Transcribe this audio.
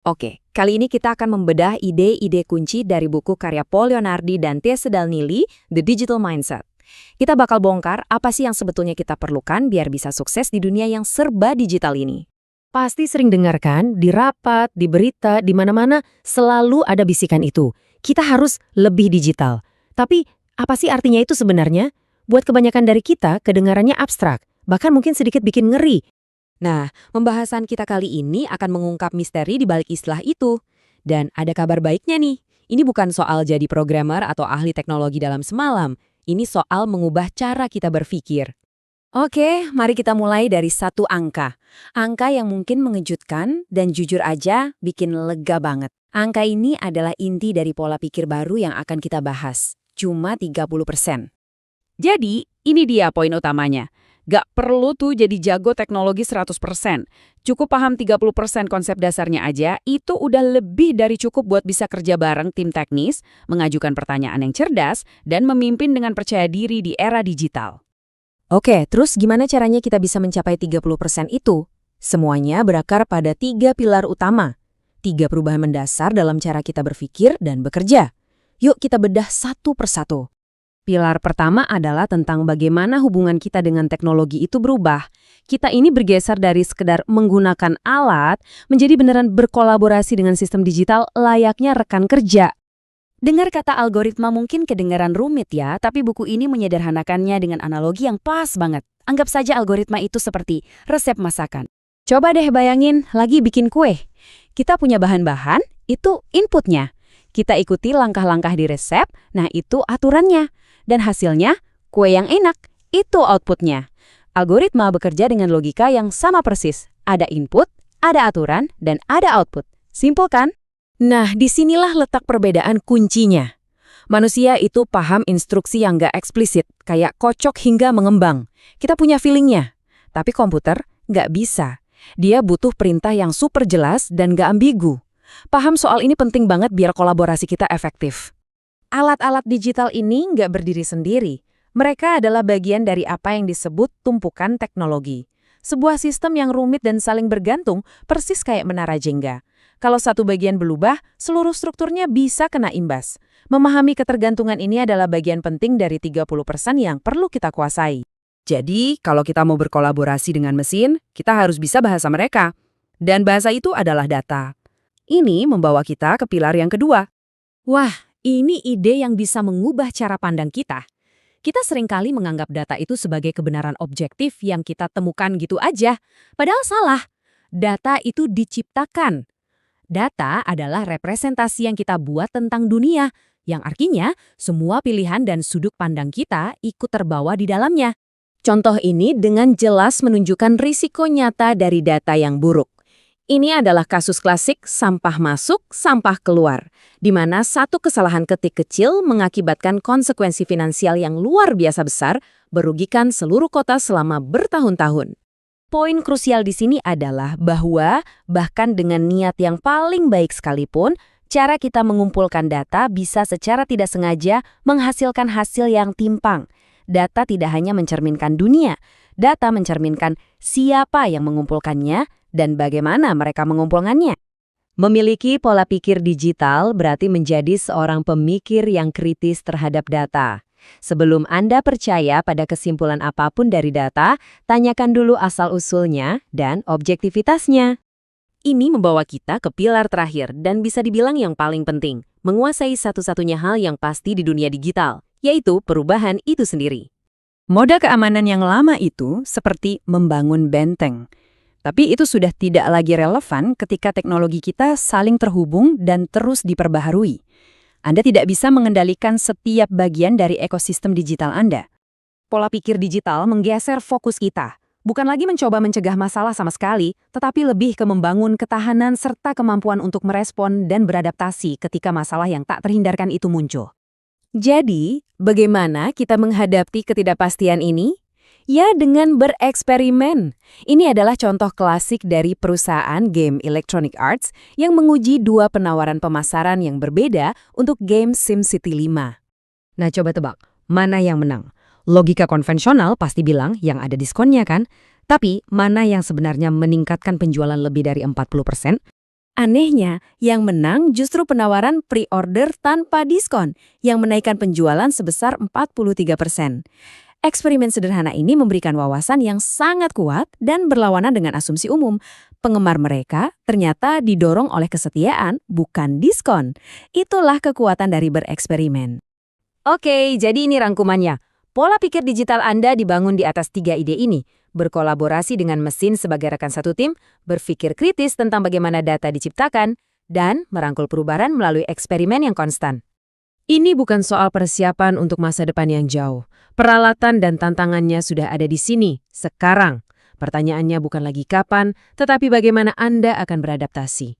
Oke, kali ini kita akan membedah ide-ide kunci dari buku karya Paul Leonardi dan T.S. Dalnili, The Digital Mindset. Kita bakal bongkar apa sih yang sebetulnya kita perlukan biar bisa sukses di dunia yang serba digital ini. Pasti sering dengar kan, di rapat, di berita, di mana-mana selalu ada bisikan itu. Kita harus lebih digital. Tapi apa sih artinya itu sebenarnya? Buat kebanyakan dari kita, kedengarannya abstrak, bahkan mungkin sedikit bikin ngeri. Nah, pembahasan kita kali ini akan mengungkap misteri di balik istilah itu. Dan ada kabar baiknya nih, ini bukan soal jadi programmer atau ahli teknologi dalam semalam. Ini soal mengubah cara kita berpikir. Oke, mari kita mulai dari satu angka. Angka yang mungkin mengejutkan dan jujur aja bikin lega banget. Angka ini adalah inti dari pola pikir baru yang akan kita bahas. Cuma 30%. Jadi, ini dia poin utamanya. Gak perlu tuh jadi jago teknologi 100%. Cukup paham 30% konsep dasarnya aja, itu udah lebih dari cukup buat bisa kerja bareng tim teknis, mengajukan pertanyaan yang cerdas, dan memimpin dengan percaya diri di era digital. Oke, terus gimana caranya kita bisa mencapai 30% itu? Semuanya berakar pada 3 pilar utama. 3 perubahan mendasar dalam cara kita berpikir dan bekerja. Yuk kita bedah satu persatu. Pilar pertama adalah tentang bagaimana hubungan kita dengan teknologi itu berubah. Kita ini bergeser dari sekedar menggunakan alat menjadi beneran berkolaborasi dengan sistem digital layaknya rekan kerja. Dengar kata algoritma mungkin kedengaran rumit ya, tapi buku ini menyederhanakannya dengan analogi yang pas banget. Anggap saja algoritma itu seperti resep masakan. Coba deh bayangin lagi bikin kue. Kita punya bahan-bahan, itu inputnya. Kita ikuti langkah-langkah di resep, nah itu aturannya. Dan hasilnya, kue yang enak, itu outputnya. Algoritma bekerja dengan logika yang sama persis. Ada input, ada aturan, dan ada output. Simpel kan? Nah, disinilah letak perbedaan kuncinya. Manusia itu paham instruksi yang nggak eksplisit, kayak kocok hingga mengembang. Kita punya feelingnya. Tapi komputer nggak bisa. Dia butuh perintah yang super jelas dan nggak ambigu. Paham soal ini penting banget biar kolaborasi kita efektif. Alat-alat digital ini nggak berdiri sendiri. Mereka adalah bagian dari apa yang disebut tumpukan teknologi. Sebuah sistem yang rumit dan saling bergantung, persis kayak menara Jenga. Kalau satu bagian berubah, seluruh strukturnya bisa kena imbas. Memahami ketergantungan ini adalah bagian penting dari 30% yang perlu kita kuasai. Jadi, kalau kita mau berkolaborasi dengan mesin, kita harus bisa bahasa mereka. Dan bahasa itu adalah data. Ini membawa kita ke pilar yang kedua. Wah, ini ide yang bisa mengubah cara pandang kita. Kita seringkali menganggap data itu sebagai kebenaran objektif yang kita temukan gitu aja. Padahal salah. Data itu diciptakan. Data adalah representasi yang kita buat tentang dunia, yang artinya semua pilihan dan sudut pandang kita ikut terbawa di dalamnya. Contoh ini dengan jelas menunjukkan risiko nyata dari data yang buruk. Ini adalah kasus klasik sampah masuk, sampah keluar, di mana satu kesalahan ketik kecil mengakibatkan konsekuensi finansial yang luar biasa besar, merugikan seluruh kota selama bertahun-tahun. Poin krusial di sini adalah bahwa bahkan dengan niat yang paling baik sekalipun, cara kita mengumpulkan data bisa secara tidak sengaja menghasilkan hasil yang timpang. Data tidak hanya mencerminkan dunia, data mencerminkan siapa yang mengumpulkannya, dan bagaimana mereka mengumpulkannya. Memiliki pola pikir digital berarti menjadi seorang pemikir yang kritis terhadap data. Sebelum Anda percaya pada kesimpulan apapun dari data, tanyakan dulu asal-usulnya dan objektivitasnya. Ini membawa kita ke pilar terakhir dan bisa dibilang yang paling penting, menguasai satu-satunya hal yang pasti di dunia digital, yaitu perubahan itu sendiri. Moda keamanan yang lama itu seperti membangun benteng. Tapi itu sudah tidak lagi relevan ketika teknologi kita saling terhubung dan terus diperbaharui. Anda tidak bisa mengendalikan setiap bagian dari ekosistem digital Anda. Pola pikir digital menggeser fokus kita. Bukan lagi mencoba mencegah masalah sama sekali, tetapi lebih ke membangun ketahanan serta kemampuan untuk merespon dan beradaptasi ketika masalah yang tak terhindarkan itu muncul. Jadi, bagaimana kita menghadapi ketidakpastian ini? Ya, dengan bereksperimen. Ini adalah contoh klasik dari perusahaan game Electronic Arts yang menguji 2 penawaran pemasaran yang berbeda untuk game SimCity 5. Nah, coba tebak, mana yang menang? Logika konvensional pasti bilang yang ada diskonnya kan? Tapi, mana yang sebenarnya meningkatkan penjualan lebih dari 40%? Anehnya, yang menang justru penawaran pre-order tanpa diskon yang menaikkan penjualan sebesar 43%. Eksperimen sederhana ini memberikan wawasan yang sangat kuat dan berlawanan dengan asumsi umum. Penggemar mereka ternyata didorong oleh kesetiaan, bukan diskon. Itulah kekuatan dari bereksperimen. Oke, jadi ini rangkumannya. Pola pikir digital Anda dibangun di atas 3 ide ini. Berkolaborasi dengan mesin sebagai rekan satu tim, berpikir kritis tentang bagaimana data diciptakan, dan merangkul perubahan melalui eksperimen yang konstan. Ini bukan soal persiapan untuk masa depan yang jauh. Peralatan dan tantangannya sudah ada di sini, sekarang. Pertanyaannya bukan lagi kapan, tetapi bagaimana Anda akan beradaptasi.